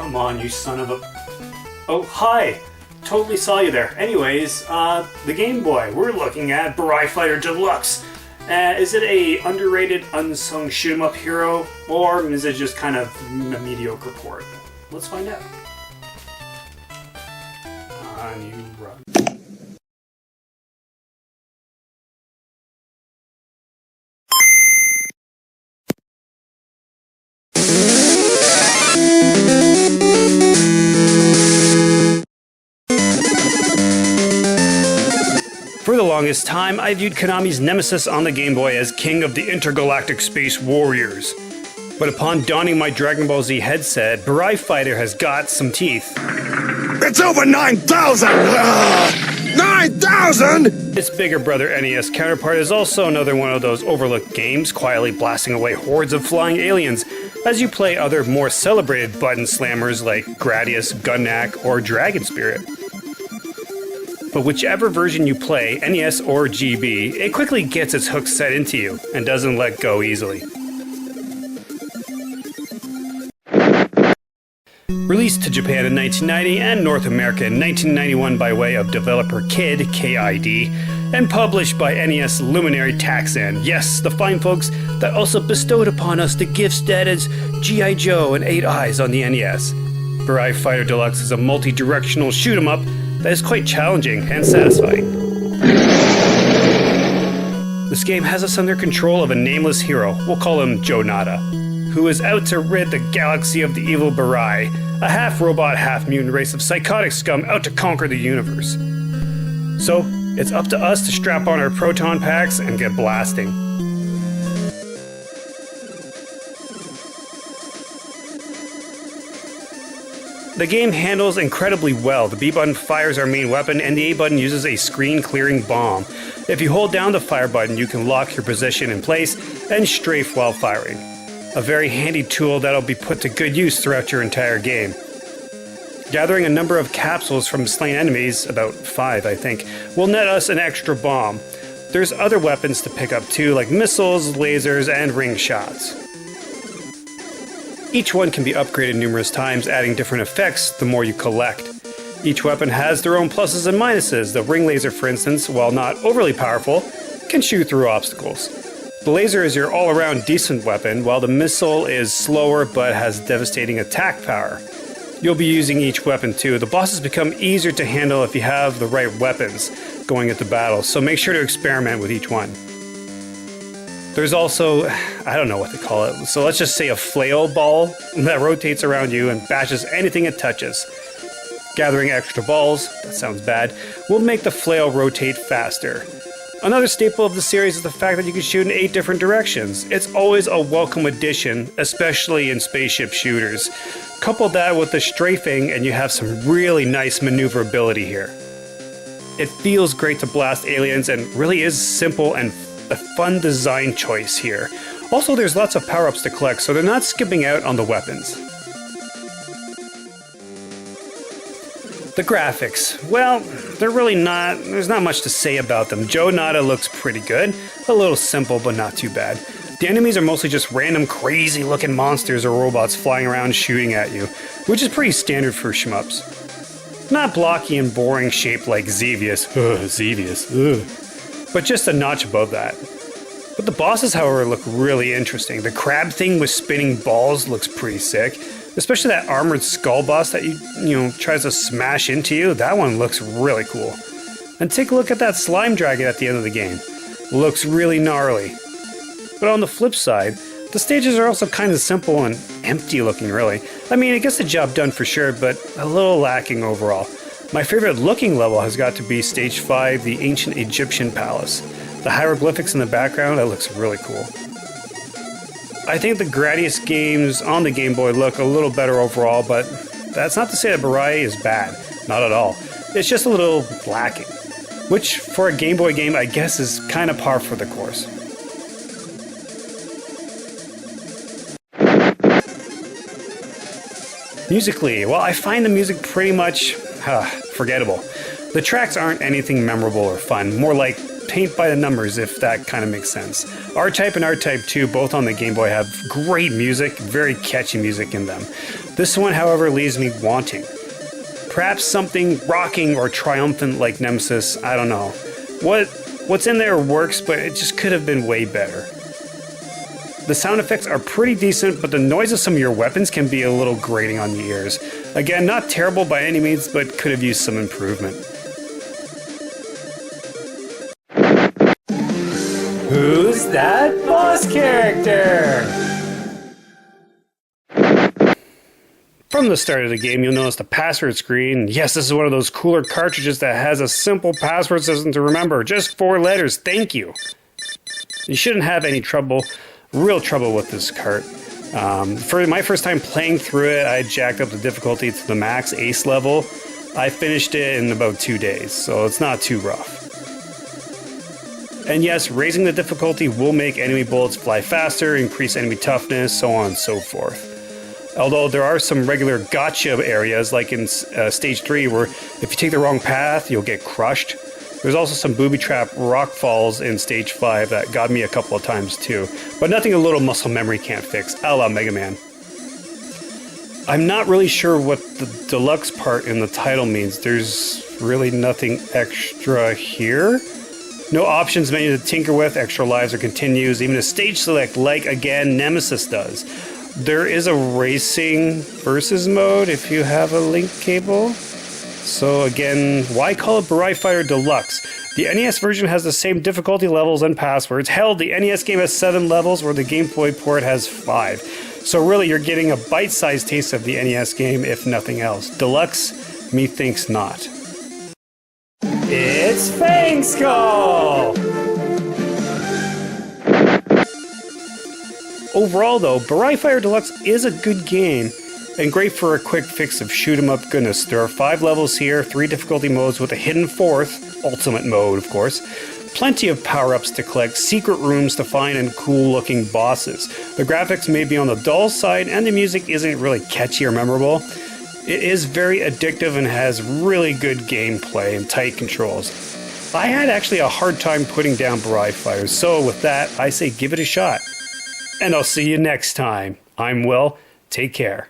Come on, you son of a... Oh, hi! Totally saw you there. Anyways, the Game Boy. We're looking at Burai Fighter Deluxe. Is it a underrated, unsung shoot-'em-up hero, or is it just kind of a mediocre port? Let's find out. On you run. For the longest time, I viewed Konami's nemesis on the Game Boy as king of the intergalactic space warriors. But upon donning my Dragon Ball Z headset, Burai Fighter has got some teeth. It's over 9,000! 9,000?! Its bigger brother NES counterpart is also another one of those overlooked games, quietly blasting away hordes of flying aliens, as you play other more celebrated button slammers like Gradius, Gunnak, or Dragon Spirit. But whichever version you play, NES or GB, it quickly gets its hook set into you, and doesn't let go easily. Released to Japan in 1990 and North America in 1991 by way of developer KID, K-I-D, and published by NES luminary Taxan, yes, the fine folks that also bestowed upon us the gifts that is G.I. Joe and 8 Eyes on the NES. Burai Fighter Deluxe is a multi-directional shoot-'em-up that is quite challenging and satisfying. This game has us under control of a nameless hero, we'll call him Joe Nada, who is out to rid the galaxy of the evil Burai, a half-robot, half-mutant race of psychotic scum out to conquer the universe. So, it's up to us to strap on our proton packs and get blasting. The game handles incredibly well. The B button fires our main weapon and the A button uses a screen clearing bomb. If you hold down the fire button, you can lock your position in place and strafe while firing. A very handy tool that'll be put to good use throughout your entire game. Gathering a number of capsules from slain enemies, about 5 I think, will net us an extra bomb. There's other weapons to pick up too, like missiles, lasers, and ring shots. Each one can be upgraded numerous times, adding different effects the more you collect. Each weapon has their own pluses and minuses. The ring laser, for instance, while not overly powerful, can shoot through obstacles. The laser is your all-around decent weapon, while the missile is slower but has devastating attack power. You'll be using each weapon too. The bosses become easier to handle if you have the right weapons going into battle, so make sure to experiment with each one. There's also, I don't know what to call it, so let's just say a flail ball that rotates around you and bashes anything it touches. Gathering extra balls, that sounds bad, will make the flail rotate faster. Another staple of the series is the fact that you can shoot in 8 different directions. It's always a welcome addition, especially in spaceship shooters. Couple that with the strafing and you have some really nice maneuverability here. It feels great to blast aliens and really is simple and a fun design choice here. Also, there's lots of power-ups to collect, so they're not skipping out on the weapons. The graphics, well, there's not much to say about them. Joe Nada looks pretty good, a little simple but not too bad. The enemies are mostly just random crazy looking monsters or robots flying around shooting at you, which is pretty standard for shmups. Not blocky and boring shaped like Xevious, but just a notch above that. But the bosses, however, look really interesting. The crab thing with spinning balls looks pretty sick. Especially that armored skull boss that tries to smash into you. That one looks really cool. And take a look at that slime dragon at the end of the game. Looks really gnarly. But on the flip side, the stages are also kind of simple and empty looking, really. I mean, it gets the job done for sure, but a little lacking overall. My favorite looking level has got to be Stage 5, the Ancient Egyptian Palace. The hieroglyphics in the background, that looks really cool. I think the Gradius games on the Game Boy look a little better overall, but that's not to say that Burai is bad. Not at all. It's just a little lacking. Which, for a Game Boy game, I guess is kind of par for the course. Musically, well, I find the music pretty much forgettable. The tracks aren't anything memorable or fun, more like paint by the numbers, if that kind of makes sense. R-Type and R-Type 2, both on the Game Boy, have great music, very catchy music in them. This one, however, leaves me wanting. Perhaps something rocking or triumphant like Nemesis, I don't know. What's in there works, but it just could have been way better. The sound effects are pretty decent, but the noise of some of your weapons can be a little grating on the ears. Again, not terrible by any means, but could have used some improvement. Who's that boss character? From the start of the game, you'll notice the password screen. Yes, this is one of those cooler cartridges that has a simple password system to remember. Just 4 letters, thank you. You shouldn't have any real trouble with this cart. For my first time playing through it, I jacked up the difficulty to the max ace level. I finished it in about 2 days, so it's not too rough. And yes, raising the difficulty will make enemy bullets fly faster, increase enemy toughness, so on and so forth. Although there are some regular gotcha areas, like in Stage 3, where if you take the wrong path, you'll get crushed. There's also some booby trap rock falls in Stage 5 that got me a couple of times too, but nothing a little muscle memory can't fix, a la Mega Man. I'm not really sure what the deluxe part in the title means. There's really nothing extra here. No options menu to tinker with, extra lives or continues, even a stage select like, again, Nemesis does. There is a racing versus mode if you have a link cable. So again, why call it Burai Fighter Deluxe? The NES version has the same difficulty levels and passwords. Hell, the NES game has 7 levels where the Game Boy port has 5. So really, you're getting a bite-sized taste of the NES game, if nothing else. Deluxe? Methinks not. It's Fang Skull! Overall though, Burai Fighter Deluxe is a good game, and great for a quick fix of shoot 'em up goodness. There are 5 levels here, 3 difficulty modes with a hidden 4th, ultimate mode of course, plenty of power-ups to collect, secret rooms to find, and cool looking bosses. The graphics may be on the dull side, and the music isn't really catchy or memorable. It is very addictive and has really good gameplay and tight controls. I had actually a hard time putting down Burai Fighter, so with that, I say give it a shot. And I'll see you next time. I'm Will. Take care.